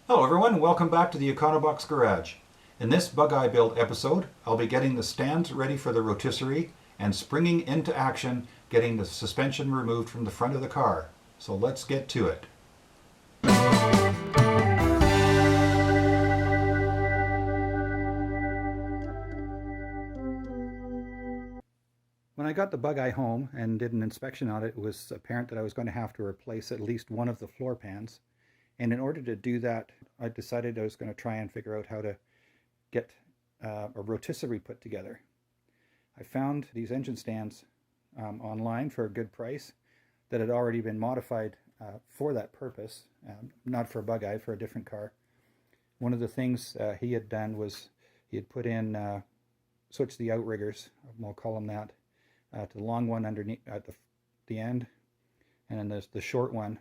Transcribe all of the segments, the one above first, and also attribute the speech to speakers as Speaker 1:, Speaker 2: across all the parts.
Speaker 1: Hello everyone, welcome back to the Econobox Garage. In this Bugeye build episode, I'll be getting the stands ready for the rotisserie and springing into action, getting the suspension removed from the front of the car. So let's get to it. When I got the Bugeye home and did an inspection on it, it was apparent that I was going to have to replace at least one of the floor pans. And in order to do that, I decided I was going to try and figure out how to get a rotisserie put together. I found these engine stands online for a good price that had already been modified for that purpose, not for a Bugeye, for a different car. One of the things he had done was he had put in, switched the outriggers, we'll call them that, to the long one underneath at the end, and then there's the short one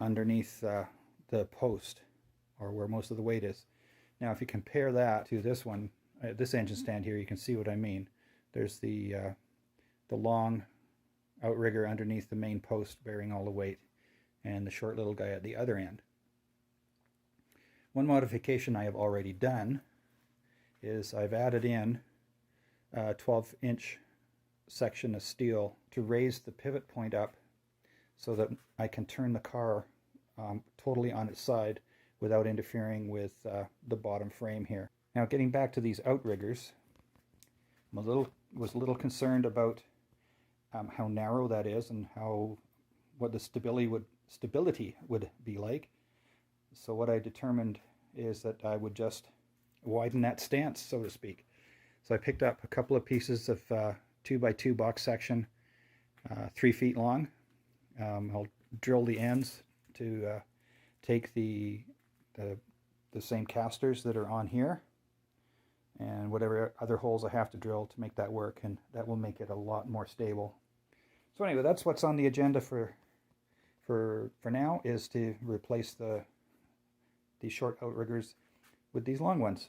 Speaker 1: underneath the post, or where most of the weight is. Now if you compare that to this one, this engine stand here, you can see what I mean. There's the long outrigger underneath the main post bearing all the weight, and the short little guy at the other end. One modification I have already done is I've added in a 12-inch section of steel to raise the pivot point up so that I can turn the car totally on its side without interfering with the bottom frame here. Now, getting back to these outriggers, I was a little concerned about how narrow that is and what the stability would be like. So what I determined is that I would just widen that stance, so to speak. So I picked up a couple of pieces of 2x2 box section, 3 feet long. I'll drill the ends to take the same casters that are on here, and whatever other holes I have to drill to make that work, and that will make it a lot more stable. So anyway, that's what's on the agenda for now, is to replace these short outriggers with these long ones.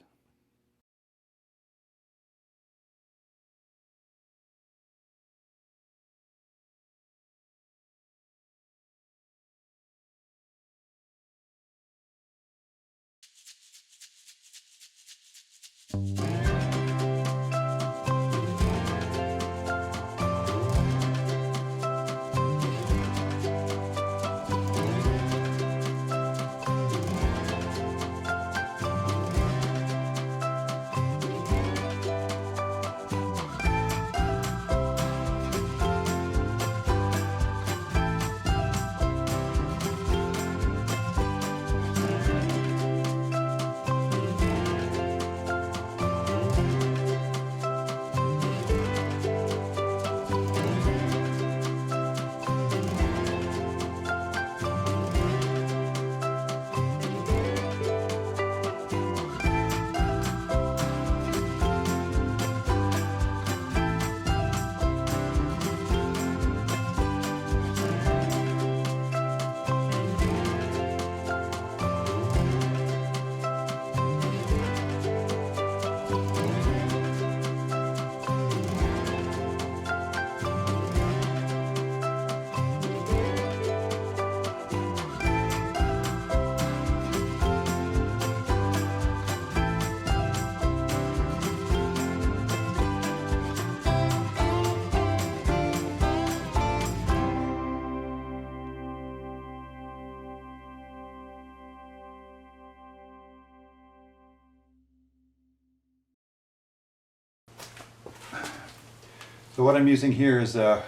Speaker 1: So what I'm using here is a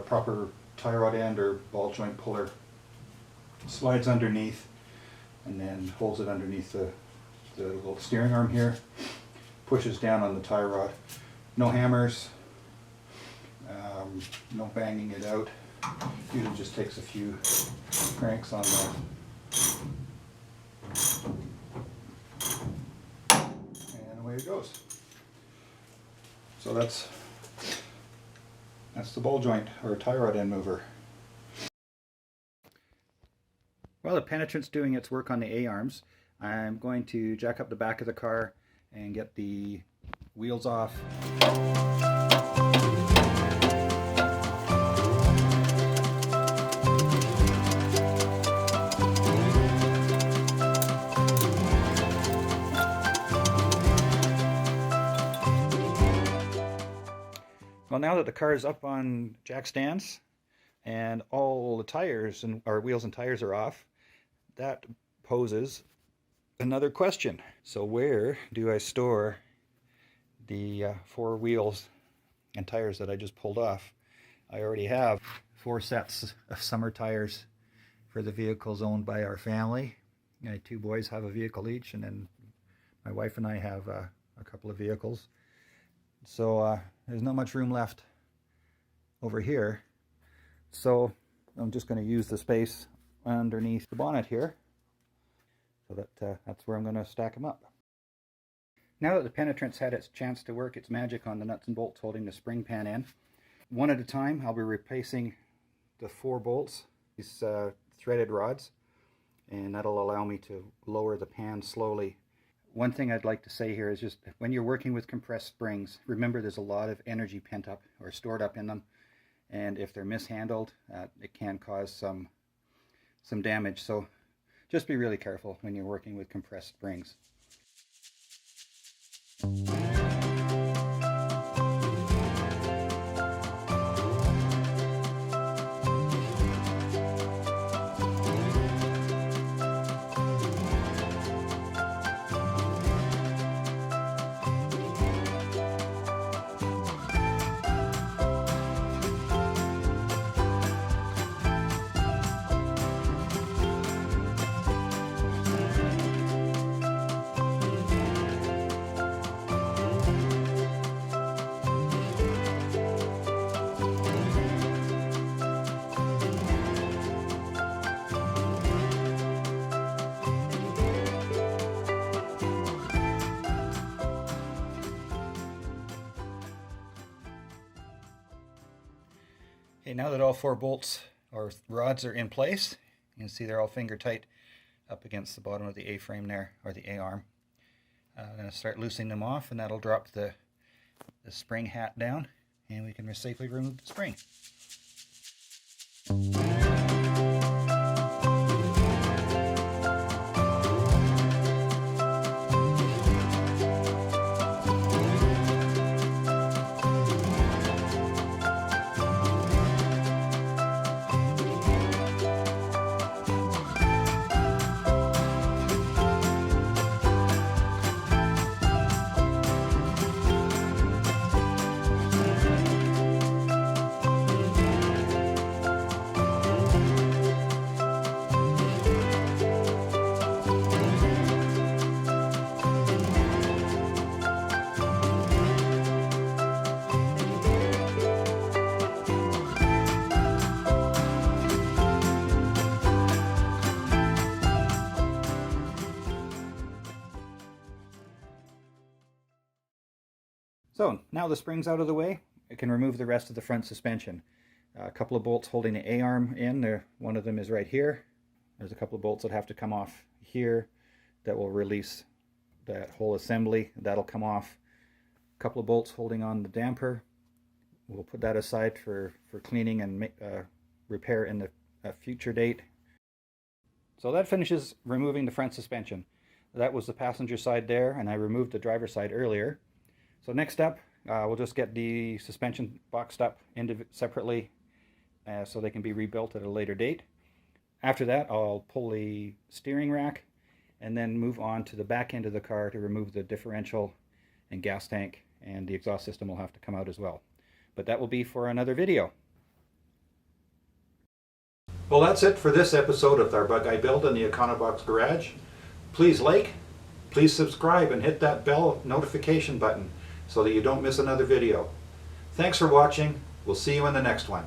Speaker 1: proper tie rod end or ball joint puller. Slides underneath and then holds it underneath the little steering arm here. Pushes down on the tie rod. No hammers, no banging it out. Usually just takes a few cranks on there. And away it goes. So that's the ball joint or tie rod end mover. While the penetrant's doing its work on the A-arms, I'm going to jack up the back of the car and get the wheels off. Well, now that the car is up on jack stands and all the tires and our wheels and tires are off, that poses another question. So where do I store the 4 wheels and tires that I just pulled off? I already have 4 sets of summer tires for the vehicles owned by our family. My 2 boys have a vehicle each, and then my wife and I have a couple of vehicles. So there's not much room left over here. So I'm just going to use the space underneath the bonnet here. So that's where I'm going to stack them up. Now that the penetrant's had its chance to work its magic on the nuts and bolts holding the spring pan in, one at a time I'll be replacing the 4 bolts, these threaded rods, and that'll allow me to lower the pan slowly. One thing I'd like to say here is just when you're working with compressed springs, remember there's a lot of energy pent up or stored up in them, and if they're mishandled, it can cause some damage. So just be really careful when you're working with compressed springs. Okay, now that all 4 bolts or rods are in place, you can see they're all finger tight up against the bottom of the A-frame there, or the A-arm. I'm going to start loosening them off, and that'll drop the spring hat down, and we can safely remove the spring. So now the spring's out of the way, I can remove the rest of the front suspension. A couple of bolts holding the A-arm in there. One of them is right here. There's a couple of bolts that have to come off here that will release that whole assembly. That'll come off. A couple of bolts holding on the damper. We'll put that aside for cleaning and repair in a future date. So that finishes removing the front suspension. That was the passenger side there, and I removed the driver's side earlier. So next up, we'll just get the suspension boxed up separately so they can be rebuilt at a later date. After that, I'll pull the steering rack and then move on to the back end of the car to remove the differential and gas tank, and the exhaust system will have to come out as well. But that will be for another video. Well, that's it for this episode of our Bugeye build in the Econobox garage. Please like, please subscribe, and hit that bell notification button so that you don't miss another video. Thanks for watching. We'll see you in the next one.